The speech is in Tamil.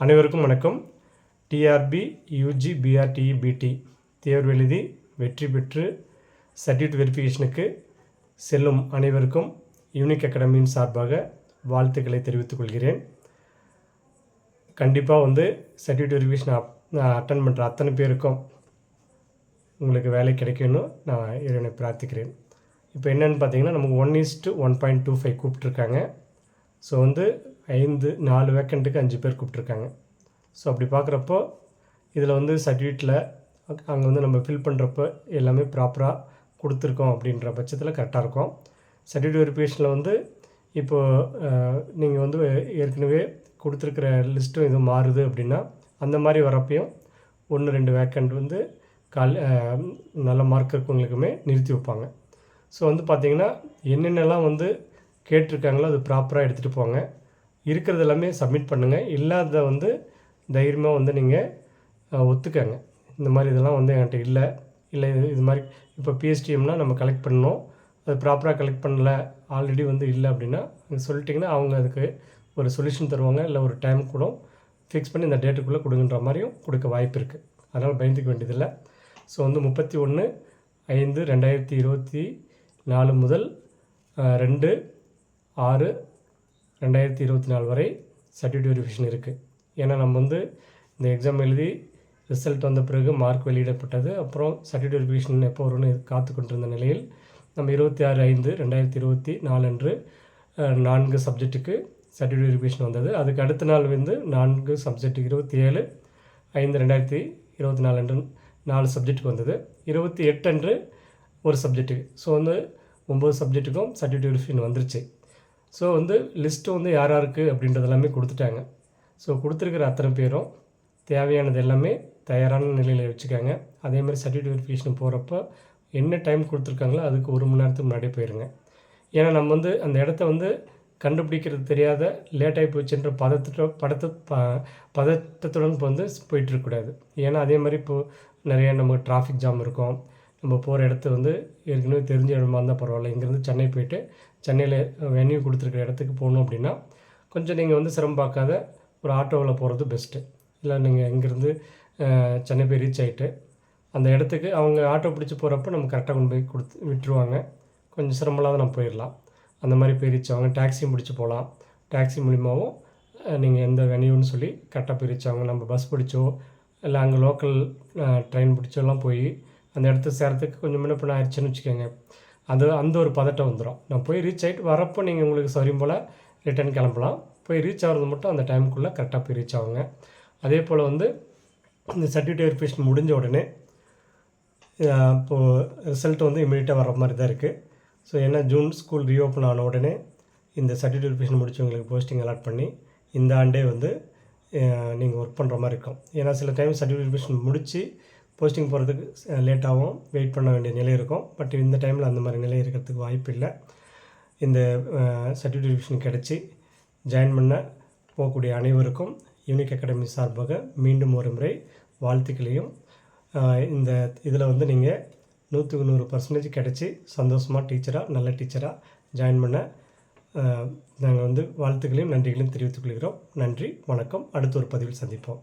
அனைவருக்கும் வணக்கம். டிஆர்பி யூஜி பிஆர்டிஇ பிடி தேர்வு எழுதி வெற்றி பெற்று சர்டிஃபிகேட் வெரிஃபிகேஷனுக்கு செல்லும் அனைவருக்கும் யூனிக் அகாடமியின் சார்பாக வாழ்த்துக்களை தெரிவித்துக் கொள்கிறேன். கண்டிப்பாக சர்டிஃபிகேட் வெரிஃபிகேஷன் அட்டன் பண்ணுற அத்தனை பேருக்கும் உங்களுக்கு வேலை கிடைக்கணும்னு நான் இறைவனை பிரார்த்திக்கிறேன். இப்போ என்னென்னு பார்த்தீங்கன்னா, நமக்கு 1:1.25 கூப்பிட்ருக்காங்க. ஸோ 4 வேக்கண்ட்டுக்கு 5 பேர் கூப்பிட்ருக்காங்க. ஸோ அப்படி பார்க்குறப்போ இதில் சர்டிஃபிகேட்டில் அங்கே நம்ம ஃபில் பண்ணுறப்போ எல்லாமே ப்ராப்பராக கொடுத்துருக்கோம் அப்படின்ற பட்சத்தில் கரெக்டாக இருக்கும். சர்டிஃபிகேட் வெரிஃபிகேஷனில் இப்போது நீங்கள் ஏற்கனவே கொடுத்துருக்கிற லிஸ்ட்டும் இது மாறுது அப்படின்னா, அந்த மாதிரி வரப்பையும் 1-2 வேக்கண்ட் நல்ல மார்க் இருக்கவங்களுக்குமே நிறுத்தி வைப்பாங்க. ஸோ பார்த்தீங்கன்னா, என்னென்னலாம் கேட்டிருக்காங்களோ அது ப்ராப்பராக எடுத்துகிட்டு போங்க. இருக்கிறது எல்லாமே சப்மிட் பண்ணுங்கள். இல்லாத தைரியமாக நீங்கள் ஒத்துக்கங்க. இந்த மாதிரி இதெல்லாம் என்கிட்ட இல்லை இது மாதிரி இப்போ பிஎஸ்டிஎம்னால் நம்ம கலெக்ட் பண்ணணும், அது ப்ராப்பராக கலெக்ட் பண்ணல, ஆல்ரெடி இல்லை அப்படின்னா சொல்லிட்டிங்கன்னா அவங்க அதுக்கு ஒரு சொல்யூஷன் தருவாங்க. இல்லை ஒரு டைம் கூட ஃபிக்ஸ் பண்ணி இந்த டேட்டுக்குள்ளே கொடுங்கன்ற மாதிரியும் கொடுக்க வாய்ப்பு இருக்குது. அதனால் பயந்துக்க வேண்டியதில்லை. ஸோ 31/5/2024 முதல் 2/6/2024 வரை சர்டிஃபிகேட் வெரிஃபிகேஷன் இருக்குது. ஏன்னா நம்ம இந்த எக்ஸாம் எழுதி ரிசல்ட் வந்த பிறகு மார்க் வெளியிடப்பட்டது. அப்புறம் சர்டிஃபிகேட் வெரிஃபிகேஷன் எப்போ வரும்னு காத்து கொண்டிருந்த நிலையில் நம்ம 26/5/2024 அன்று 4 சப்ஜெக்ட்டுக்கு சர்டிஃபிகேட் வெரிஃபிகேஷன் வந்தது. அதுக்கு அடுத்த நாள் 4 சப்ஜெக்ட்டுக்கு 27/5/2024 அன்று 4 சப்ஜெக்ட்டுக்கு வந்தது. 28 அன்று ஒரு சப்ஜெக்ட்டுக்கு. ஸோ 9 சப்ஜெக்ட்டுக்கும் சர்டிஃபிகேட் வெரிஃபிகேஷன் வந்துருச்சு. ஸோ லிஸ்ட்டு யார் யாருக்கு அப்படின்றது எல்லாமே கொடுத்துட்டாங்க. ஸோ கொடுத்துருக்கிற அத்தனை பேரும் தேவையானது எல்லாமே தயாரான நிலையில் வச்சுக்காங்க. அதேமாதிரி சர்டிஃபிகேட் வெரிஃபிகேஷன் போகிறப்போ என்ன டைம் கொடுத்துருக்காங்களோ அதுக்கு 1 மணி நேரத்துக்கு முன்னாடியே போயிருங்க. ஏன்னா நம்ம அந்த இடத்த கண்டுபிடிக்கிறது தெரியாத லேட்டாகி போச்சுன்ற பதட்டத்துடன் போயிட்டுருக்கக்கூடாது. ஏன்னா அதே மாதிரி இப்போது நிறைய நமக்கு டிராஃபிக் ஜாம் இருக்கும். நம்ம போகிற இடத்து ஏற்கனவே தெரிஞ்ச இடமா இருந்தால் பரவாயில்ல. இங்கேருந்து சென்னை போய்ட்டு சென்னையில் வென்யூ கொடுத்துருக்குற இடத்துக்கு போகணும் அப்படின்னா கொஞ்சம் நீங்கள் சிரமம் பார்க்காத ஒரு ஆட்டோவில் போகிறது பெஸ்ட்டு. இல்லை நீங்கள் இங்கேருந்து சென்னை போய் ரீச் ஆகிட்டு அந்த இடத்துக்கு அவங்க ஆட்டோ பிடிச்சி போகிறப்ப நம்ம கரெக்டாக கொண்டு போய் விட்டுருவாங்க. கொஞ்சம் சிரமமில்லாத நம்ம போயிடலாம். அந்த மாதிரி போய் ரீச் ஆவாங்க. டாக்ஸியும் பிடிச்சி போகலாம். டாக்ஸி மூலிமாவும் நீங்கள் எந்த வென்யூன்னு சொல்லி கரெக்டாக போய் ரீச் ஆவாங்க. நம்ம பஸ் பிடிச்சோ இல்லை அங்கே லோக்கல் ட்ரெயின் பிடிச்சோலாம் போய் அந்த இடத்துக்கு சேரத்துக்கு கொஞ்சம் முன்ன பின்ன ஆயிடுச்சுன்னு வச்சுக்கோங்க. அந்த ஒரு பதட்டம் வந்துடும். நான் போய் ரீச் ஆகிட்டு வரப்போ நீங்கள் உங்களுக்கு சௌரியம் போல் ரிட்டர்ன் கிளம்பலாம். போய் ரீச் ஆகிறது மட்டும் அந்த டைமுக்குள்ளே கரெக்டாக போய் ரீச் ஆகுங்க. அதே போல் இந்த சர்டிஃபிகேட் வெரிஃபிகேஷன் முடிஞ்ச உடனே இப்போது ரிசல்ட் இமீடியட்டாக வர மாதிரி தான் இருக்குது. ஸோ ஏன்னா ஜூன் ஸ்கூல் ரீஓப்பன் ஆன உடனே இந்த சர்டிஃபிகேட் வெரிஃபிகேஷன் முடிச்சவங்களுக்கு போஸ்டிங் அலாட் பண்ணி இந்த ஆண்டே நீங்கள் ஒர்க் பண்ணுற மாதிரி இருக்கும். ஏன்னா சில டைம் சர்டிஃபிகேட் வெரிஃபிகேஷன் முடித்து போஸ்டிங் போகிறதுக்கு லேட்டாகவும் வெயிட் பண்ண வேண்டிய நிலை இருக்கும். பட் இந்த டைமில் அந்த மாதிரி நிலை இருக்கிறதுக்கு வாய்ப்பு இல்லை. இந்த சர்டிஃபிகேட் வெரிஃபிகேஷன் கிடச்சி ஜாயின் பண்ண போகக்கூடிய அனைவருக்கும் யூனிக் அகாடமி சார்பாக மீண்டும் ஒரு முறை வாழ்த்துக்களையும், இந்த இதில் நீங்கள் 100% கிடச்சி சந்தோஷமாக நல்ல டீச்சராக ஜாயின் பண்ண நாங்கள் வாழ்த்துக்களையும் நன்றிகளையும் தெரிவித்துக் கொள்கிறோம். நன்றி, வணக்கம். அடுத்த ஒரு பதிவில் சந்திப்போம்.